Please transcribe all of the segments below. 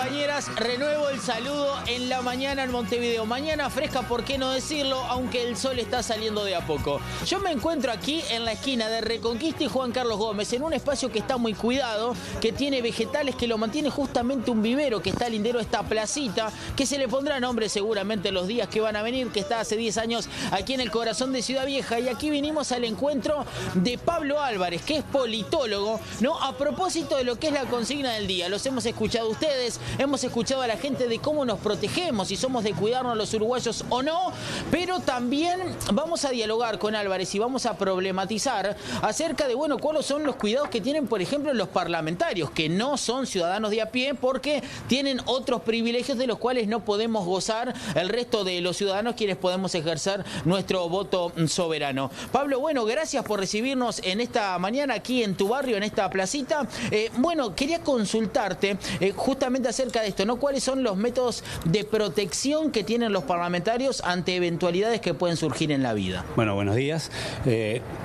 compañeras, renuevo el saludo en la mañana en Montevideo. Mañana fresca, ¿por qué no decirlo? Aunque el sol está saliendo de a poco. Yo me encuentro aquí en la esquina de Reconquista y Juan Carlos Gómez, en un espacio que está muy cuidado, que tiene vegetales, que lo mantiene justamente un vivero, que está lindero esta placita, que se le pondrá nombre seguramente los días que van a venir, que está hace 10 años aquí en el corazón de Ciudad Vieja. Y aquí vinimos al encuentro de Pablo Álvarez, que es politólogo, ¿no? A propósito de lo que es la consigna del día. Los hemos escuchado a ustedes, hemos escuchado a la gente de cómo nos protegemos, si somos de cuidarnos los uruguayos o no, pero también vamos a dialogar con Álvarez y vamos a problematizar acerca de, bueno, cuáles son los cuidados que tienen, por ejemplo, los parlamentarios, que no son ciudadanos de a pie porque tienen otros privilegios de los cuales no podemos gozar el resto de los ciudadanos quienes podemos ejercer nuestro voto soberano. Pablo, bueno, gracias por recibirnos en esta mañana aquí en tu barrio, en esta placita. Bueno, quería consultarte justamente acerca de esto, ¿no? ¿Cuáles son los métodos de protección que tienen los parlamentarios ante eventualidades que pueden surgir en la vida? Bueno, buenos días.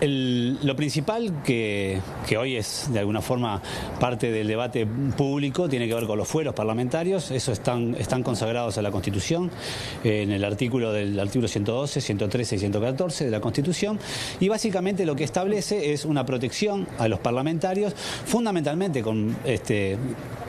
Lo principal que hoy es de alguna forma parte del debate público tiene que ver con los fueros parlamentarios. Eso están consagrados a la Constitución, en el artículo 112, 113 y 114 de la Constitución, y básicamente lo que establece es una protección a los parlamentarios, fundamentalmente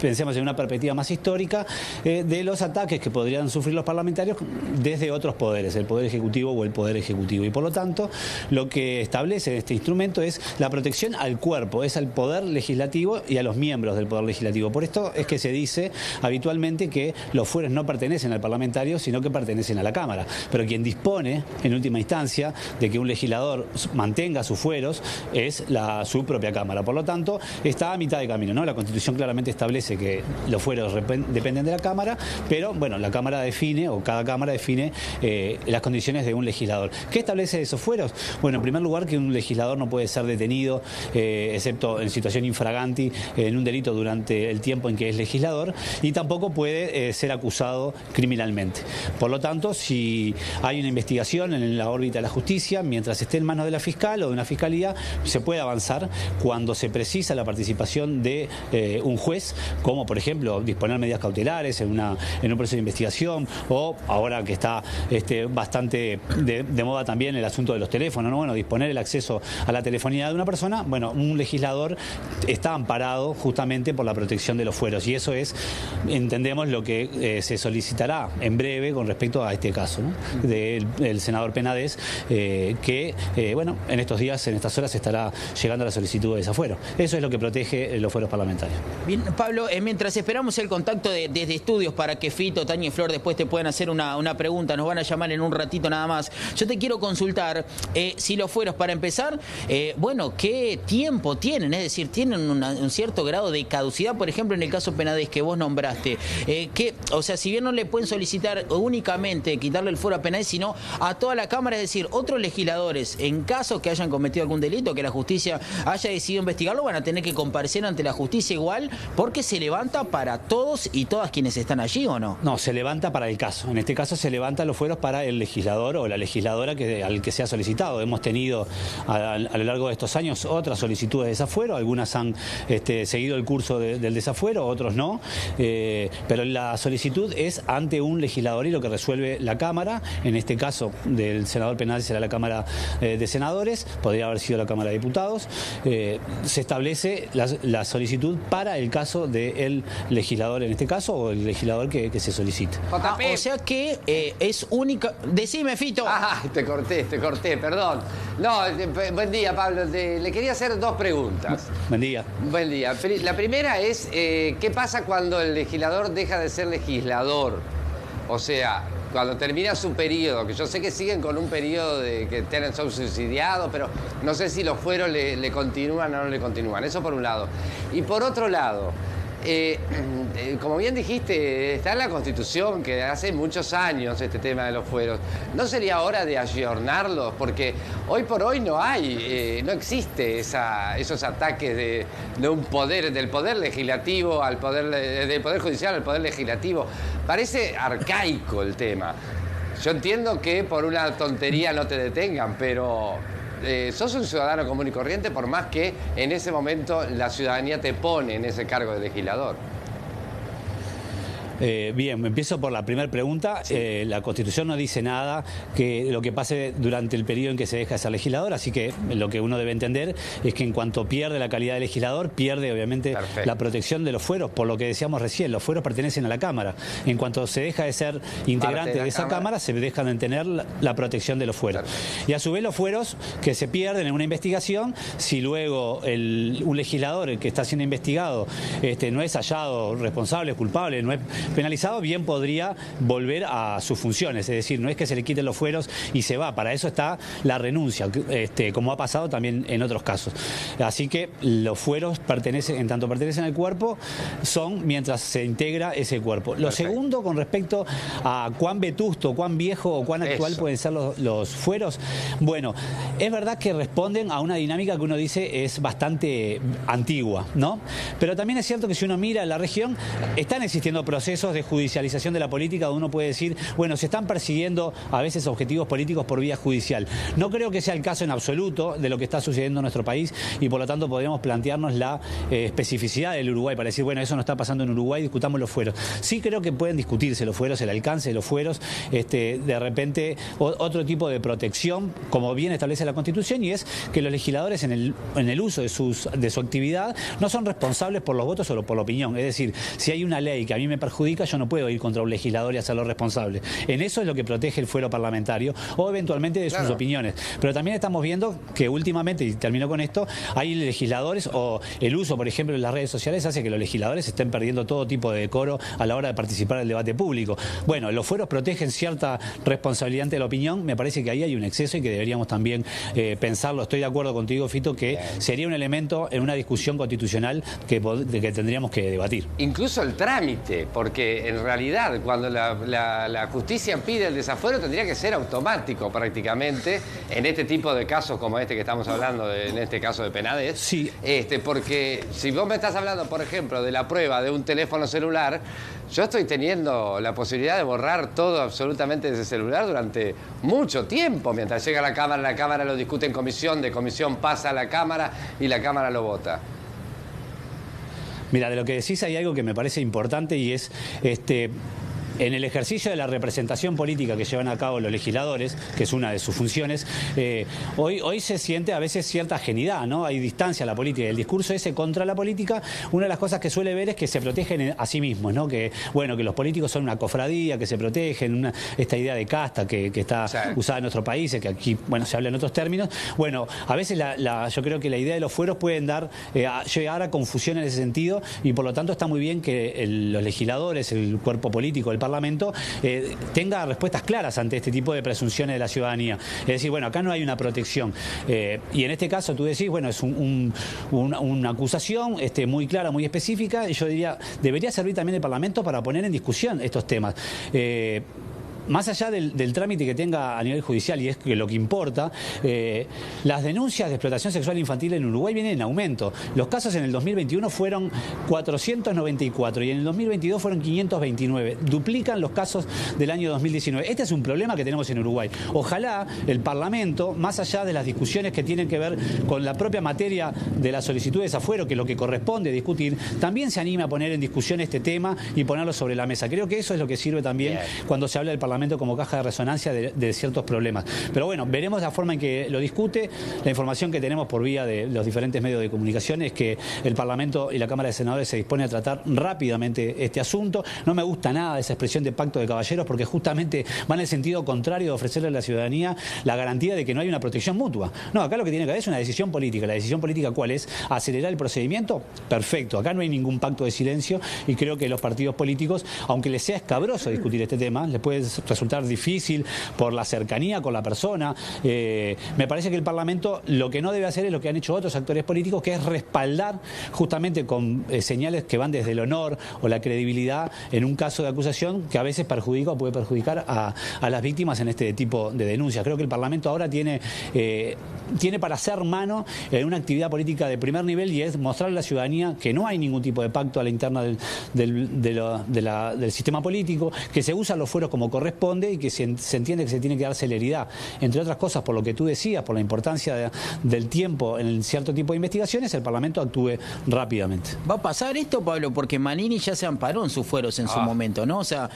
pensemos en una perspectiva más histórica, de los ataques que podrían sufrir los parlamentarios desde otros poderes, el Poder Ejecutivo o el Poder Ejecutivo. Y por lo tanto, lo que establece este instrumento es la protección al cuerpo, es al Poder Legislativo y a los miembros del Poder Legislativo. Por esto es que se dice habitualmente que los fueros no pertenecen al parlamentario, sino que pertenecen a la Cámara. Pero quien dispone, en última instancia, de que un legislador mantenga sus fueros es su propia Cámara. Por lo tanto, está a mitad de camino, ¿no? La Constitución claramente establece que los fueros dependen de la Cámara, pero bueno, la Cámara define, o cada Cámara define las condiciones de un legislador. ¿Qué establece esos fueros? Bueno, en primer lugar, que un legislador no puede ser detenido, excepto en situación infraganti, en un delito durante el tiempo en que es legislador, y tampoco puede ser acusado criminalmente. Por lo tanto, si hay una investigación en la órbita de la justicia, mientras esté en manos de la fiscal o de una fiscalía, se puede avanzar cuando se precisa la participación de un juez, como por ejemplo disponer medidas cautelares en un proceso de investigación, o ahora que está bastante de moda también el asunto de los teléfonos, ¿no? Bueno, disponer el acceso a la telefonía de una persona. Bueno, un legislador está amparado justamente por la protección de los fueros, y eso es, entendemos, lo que se solicitará en breve con respecto a este caso, ¿no? del senador Penades, bueno, en estos días, en estas horas, estará llegando la solicitud de desafuero. Eso es lo que protege los fueros parlamentarios. Bien, Pablo, mientras esperamos el contacto desde estudios para que Fito, Tania y Flor después te puedan hacer una pregunta, nos van a llamar en un ratito nada más. Yo te quiero consultar si los fueros, para empezar, bueno, ¿qué tiempo tienen? Es decir, ¿tienen un cierto grado de caducidad? Por ejemplo, en el caso Penades que vos nombraste, o sea, si bien no le pueden solicitar únicamente quitarle el fuero a Penades, sino a toda la Cámara, es decir, otros legisladores, en caso que hayan cometido algún delito, que la justicia haya decidido investigarlo, van a tener que comparecer ante la justicia igual, porque se levanta para todos y todas quienes están allí, ¿o no? No, se levanta para el caso. En este caso se levantan los fueros para el legislador o la legisladora al que se ha solicitado. Hemos tenido a lo largo de estos años otras solicitudes de desafuero, algunas han seguido el curso del desafuero, otros no, pero la solicitud es ante un legislador y lo que resuelve la Cámara, en este caso del senador Penades será la Cámara de Senadores, podría haber sido la Cámara de Diputados, se establece la solicitud para el caso del legislador en este caso, o el legislador que se solicita. O sea que es única... Decime, Fito. Te corté, perdón. No, buen día, Pablo. Le quería hacer dos preguntas. Buen día. Buen día. La primera es, ¿qué pasa cuando el legislador deja de ser legislador? O sea, cuando termina su periodo, que yo sé que siguen con un periodo de que son subsidiados, pero no sé si los fueros le continúan o no le continúan. Eso por un lado. Y por otro lado, como bien dijiste, está en la Constitución que hace muchos años este tema de los fueros. ¿No sería hora de ayornarlos? Porque hoy por hoy no existe esos ataques de un poder, del poder legislativo al del poder judicial al poder legislativo. Parece arcaico el tema. Yo entiendo que por una tontería no te detengan, pero sos un ciudadano común y corriente por más que en ese momento la ciudadanía te pone en ese cargo de legislador. Bien, empiezo por la primera pregunta. Sí. La Constitución no dice nada que lo que pase durante el periodo en que se deja de ser legislador, así que lo que uno debe entender es que en cuanto pierde la calidad de legislador, pierde obviamente la protección de los fueros, por lo que decíamos recién, los fueros pertenecen a la Cámara. En cuanto se deja de ser integrante de esa Cámara, se dejan de tener la protección de los fueros. Y a su vez los fueros que se pierden en una investigación, si luego un legislador que está siendo investigado no es hallado responsable, culpable, no es penalizado, bien podría volver a sus funciones. Es decir, no es que se le quiten los fueros y se va. Para eso está la renuncia, como ha pasado también en otros casos. Así que los fueros pertenecen, en tanto pertenecen al cuerpo, son mientras se integra ese cuerpo. Lo segundo, con respecto a cuán vetusto, cuán viejo o cuán actual pueden ser los fueros, bueno, es verdad que responden a una dinámica que uno dice es bastante antigua, ¿no? Pero también es cierto que si uno mira la región, están existiendo procesos de judicialización de la política donde uno puede decir, bueno, se están persiguiendo a veces objetivos políticos por vía judicial. No creo que sea el caso en absoluto de lo que está sucediendo en nuestro país y por lo tanto podríamos plantearnos la especificidad del Uruguay para decir, bueno, eso no está pasando en Uruguay, discutamos los fueros. Sí creo que pueden discutirse los fueros, el alcance de los fueros, de repente otro tipo de protección, como bien establece la Constitución, y es que los legisladores en el uso de su actividad no son responsables por los votos o por la opinión. Es decir, si hay una ley que a mí me perjudica, yo no puedo ir contra un legislador y hacerlo responsable. En eso es lo que protege el fuero parlamentario o eventualmente de sus opiniones. Pero también estamos viendo que últimamente, y termino con esto, hay legisladores o el uso, por ejemplo, de las redes sociales hace que los legisladores estén perdiendo todo tipo de decoro a la hora de participar en el debate público. Bueno, los fueros protegen cierta responsabilidad ante la opinión. Me parece que ahí hay un exceso y que deberíamos también pensarlo. Estoy de acuerdo contigo, Fito, que sería un elemento en una discusión constitucional que tendríamos que debatir. Incluso el trámite, porque en realidad cuando la justicia pide el desafuero tendría que ser automático prácticamente en este tipo de casos como este que estamos hablando, en este caso de Penades. Sí. Porque si vos me estás hablando, por ejemplo, de la prueba de un teléfono celular, yo estoy teniendo la posibilidad de borrar todo absolutamente de ese celular durante mucho tiempo. Mientras llega la Cámara lo discute en comisión, de comisión pasa a la Cámara y la Cámara lo vota. Mira, de lo que decís hay algo que me parece importante y es en el ejercicio de la representación política que llevan a cabo los legisladores, que es una de sus funciones, hoy se siente a veces cierta ajenidad, ¿no? Hay distancia a la política. El discurso ese contra la política, una de las cosas que suele ver es que se protegen a sí mismos, ¿no? Que, bueno, que los políticos son una cofradía, que se protegen, esta idea de casta que está usada en nuestros países, que aquí, bueno, se habla en otros términos. Bueno, a veces yo creo que la idea de los fueros pueden llegar a confusión en ese sentido y por lo tanto está muy bien que los legisladores, el cuerpo político, el Parlamento tenga respuestas claras ante este tipo de presunciones de la ciudadanía. Es decir, bueno, acá no hay una protección. Y en este caso tú decís, bueno, es una acusación muy clara, muy específica, y yo diría, debería servir también el Parlamento para poner en discusión estos temas. Más allá del trámite que tenga a nivel judicial, y es que lo que importa, las denuncias de explotación sexual infantil en Uruguay vienen en aumento. Los casos en el 2021 fueron 494 y en el 2022 fueron 529. Duplican los casos del año 2019. Este es un problema que tenemos en Uruguay. Ojalá el Parlamento, más allá de las discusiones que tienen que ver con la propia materia de la solicitud de desafuero, que es lo que corresponde discutir, también se anime a poner en discusión este tema y ponerlo sobre la mesa. Creo que eso es lo que sirve también cuando se habla del Parlamento como caja de resonancia de ciertos problemas. Pero bueno, veremos la forma en que lo discute. La información que tenemos por vía de los diferentes medios de comunicación es que el Parlamento y la Cámara de Senadores se dispone a tratar rápidamente este asunto. No me gusta nada esa expresión de pacto de caballeros porque justamente va en el sentido contrario de ofrecerle a la ciudadanía la garantía de que no hay una protección mutua. No, acá lo que tiene que haber es una decisión política. ¿La decisión política cuál es? ¿Acelerar el procedimiento? Perfecto. Acá no hay ningún pacto de silencio y creo que los partidos políticos, aunque les sea escabroso discutir este tema, les puede resultar difícil por la cercanía con la persona. Me parece que el Parlamento lo que no debe hacer es lo que han hecho otros actores políticos, que es respaldar justamente con señales que van desde el honor o la credibilidad en un caso de acusación que a veces perjudica o puede perjudicar a las víctimas en este tipo de denuncias. Creo que el Parlamento ahora tiene para hacer mano en una actividad política de primer nivel y es mostrarle a la ciudadanía que no hay ningún tipo de pacto a la interna del sistema político, que se usan los fueros como corresponde corresponde y que se entiende que se tiene que dar celeridad. Entre otras cosas, por lo que tú decías, por la importancia del tiempo en cierto tipo de investigaciones, el Parlamento actúe rápidamente. ¿Va a pasar esto, Pablo? Porque Manini ya se amparó en sus fueros en su momento, ¿no? O sea,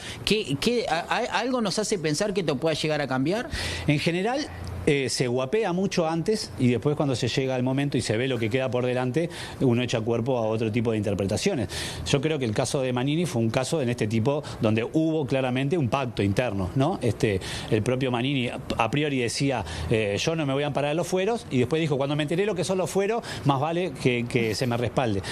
¿algo nos hace pensar que esto pueda llegar a cambiar? En general, se guapea mucho antes y después cuando se llega al momento y se ve lo que queda por delante, uno echa cuerpo a otro tipo de interpretaciones. Yo creo que el caso de Manini fue un caso en este tipo donde hubo claramente un pacto interno, ¿no? El propio Manini a priori decía, yo no me voy a amparar de los fueros, y después dijo, cuando me enteré lo que son los fueros, más vale que se me respalde.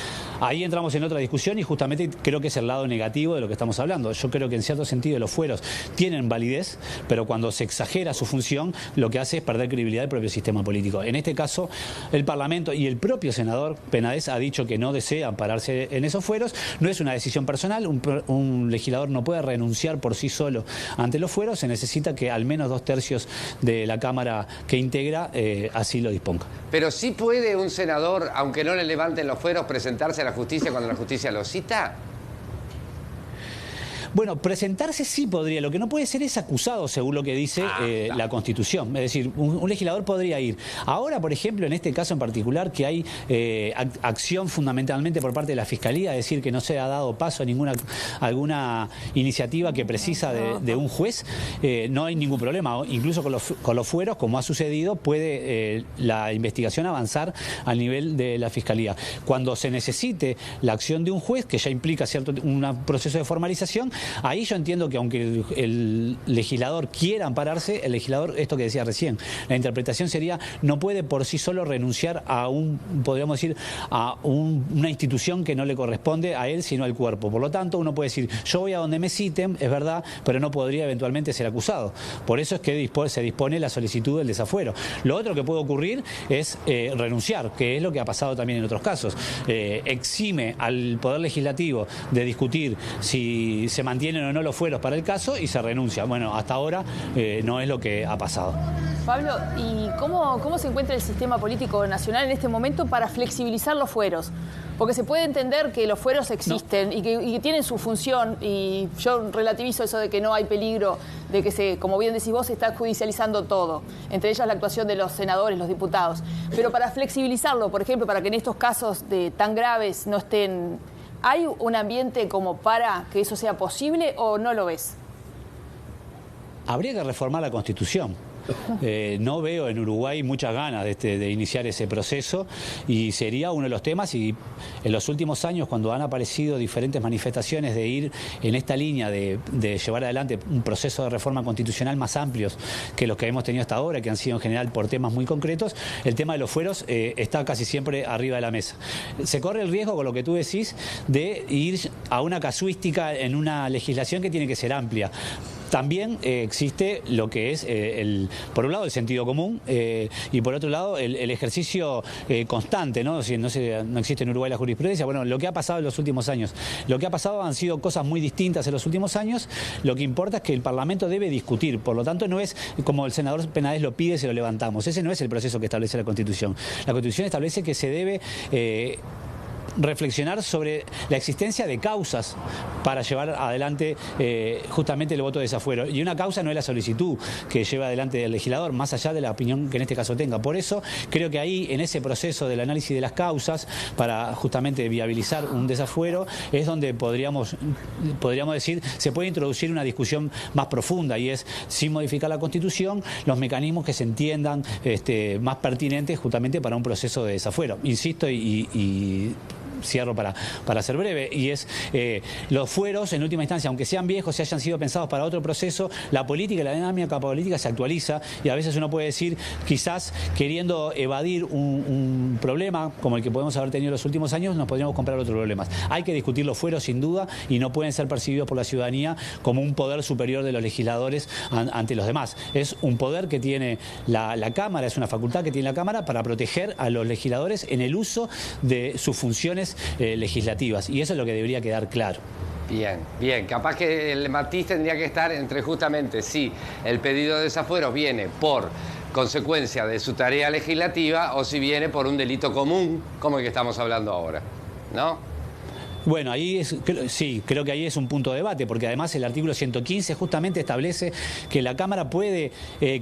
Ahí entramos en otra discusión y justamente creo que es el lado negativo de lo que estamos hablando. Yo creo que en cierto sentido los fueros tienen validez, pero cuando se exagera su función, lo que hace es perder credibilidad del propio sistema político. En este caso, el Parlamento y el propio senador Penades ha dicho que no desea ampararse en esos fueros. No es una decisión personal, un legislador no puede renunciar por sí solo ante los fueros, se necesita que al menos 2/3 de la Cámara que integra así lo disponga. Pero sí puede un senador, aunque no le levanten los fueros, presentarse a la justicia cuando la justicia lo cita. Bueno, presentarse sí podría, lo que no puede ser es acusado, según lo que dice la Constitución. Es decir, un legislador podría ir. Ahora, por ejemplo, en este caso en particular, que hay acción fundamentalmente por parte de la Fiscalía, es decir, que no se ha dado paso a alguna iniciativa que precisa de un juez, no hay ningún problema. Incluso con los fueros, como ha sucedido, puede la investigación avanzar al nivel de la Fiscalía. Cuando se necesite la acción de un juez, que ya implica un proceso de formalización, ahí yo entiendo que aunque el legislador quiera ampararse, el legislador, esto que decía recién, la interpretación sería, no puede por sí solo renunciar a podríamos decir, a una institución que no le corresponde a él, sino al cuerpo. Por lo tanto, uno puede decir, yo voy a donde me citen, es verdad, pero no podría eventualmente ser acusado. Por eso es que se dispone la solicitud del desafuero. Lo otro que puede ocurrir es renunciar, que es lo que ha pasado también en otros casos. Exime al Poder Legislativo de discutir si se mantienen o no los fueros para el caso y se renuncia. Bueno, hasta ahora no es lo que ha pasado. Pablo, ¿y cómo se encuentra el sistema político nacional en este momento para flexibilizar los fueros? Porque se puede entender que los fueros existen y que tienen su función, y yo relativizo eso de que no hay peligro de que como bien decís vos, se está judicializando todo, entre ellas la actuación de los senadores, los diputados. Pero para flexibilizarlo, por ejemplo, para que en estos casos tan graves no estén... ¿Hay un ambiente como para que eso sea posible o no lo ves? Habría que reformar la Constitución. No veo en Uruguay muchas ganas de iniciar ese proceso, y sería uno de los temas. Y en los últimos años, cuando han aparecido diferentes manifestaciones de ir en esta línea de llevar adelante un proceso de reforma constitucional más amplios que los que hemos tenido hasta ahora, que han sido en general por temas muy concretos, el tema de los fueros está casi siempre arriba de la mesa. Se corre el riesgo, con lo que tú decís, de ir a una casuística en una legislación que tiene que ser amplia. También existe lo que es, por un lado, el sentido común y por otro lado, el ejercicio constante, ¿no? Si no existe en Uruguay la jurisprudencia. Bueno, lo que ha pasado en los últimos años. Lo que ha pasado han sido cosas muy distintas en los últimos años. Lo que importa es que el Parlamento debe discutir. Por lo tanto, no es como el senador Penades lo pide, se lo levantamos. Ese no es el proceso que establece la Constitución. La Constitución establece que se debe... reflexionar sobre la existencia de causas para llevar adelante justamente el voto de desafuero. Y una causa no es la solicitud que lleva adelante el legislador, más allá de la opinión que en este caso tenga. Por eso creo que ahí, en ese proceso del análisis de las causas, para justamente viabilizar un desafuero, es donde podríamos decir, se puede introducir una discusión más profunda, y es, sin modificar la Constitución, los mecanismos que se entiendan más pertinentes justamente para un proceso de desafuero. Insisto y cierro para ser breve, y es los fueros, en última instancia, aunque sean viejos, si hayan sido pensados para otro proceso, la política y la dinámica política se actualiza, y a veces uno puede decir, quizás queriendo evadir un problema como el que podemos haber tenido en los últimos años, nos podríamos comprar otros problemas. Hay que discutir los fueros, sin duda, y no pueden ser percibidos por la ciudadanía como un poder superior de los legisladores ante los demás. Es un poder que tiene la Cámara, es una facultad que tiene la Cámara para proteger a los legisladores en el uso de sus funciones legislativas, y eso es lo que debería quedar claro. Bien, capaz que el matiz tendría que estar entre justamente si el pedido de desafuero viene por consecuencia de su tarea legislativa o si viene por un delito común como el que estamos hablando ahora, ¿no? Bueno, creo que ahí es un punto de debate, porque además el artículo 115 justamente establece que la Cámara puede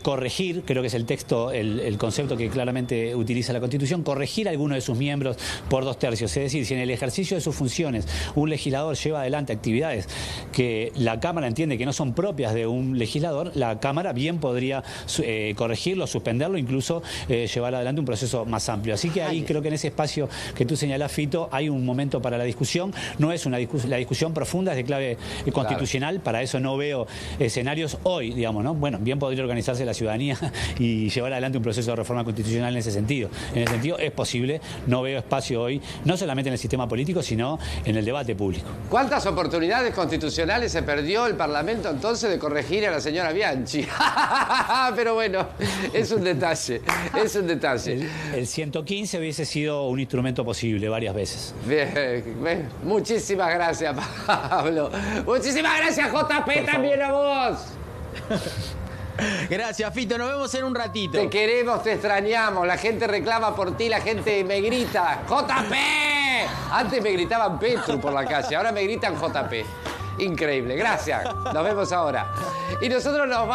corregir, creo que es el texto, el concepto que claramente utiliza la Constitución, corregir a alguno de sus miembros por 2/3. Es decir, si en el ejercicio de sus funciones un legislador lleva adelante actividades que la Cámara entiende que no son propias de un legislador, la Cámara bien podría corregirlo, suspenderlo, incluso llevar adelante un proceso más amplio. Así que ahí creo que en ese espacio que tú señalás, Fito, hay un momento para la discusión. No es la discusión profunda, es de clave constitucional. Claro. Para eso no veo escenarios hoy, digamos, ¿no? Bueno, bien podría organizarse la ciudadanía y llevar adelante un proceso de reforma constitucional en ese sentido. En ese sentido es posible, no veo espacio hoy, no solamente en el sistema político, sino en el debate público. ¿Cuántas oportunidades constitucionales se perdió el Parlamento entonces de corregir a la señora Bianchi? Pero bueno, es un detalle, es un detalle. El 115 hubiese sido un instrumento posible varias veces. Bien, muchísimas gracias, Pablo. Muchísimas gracias, JP, también a vos. Gracias, Fito. Nos vemos en un ratito. Te queremos, te extrañamos. La gente reclama por ti, la gente me grita ¡JP! Antes me gritaban Petru por la calle, ahora me gritan JP. Increíble. Gracias. Nos vemos ahora. Y nosotros nos vamos.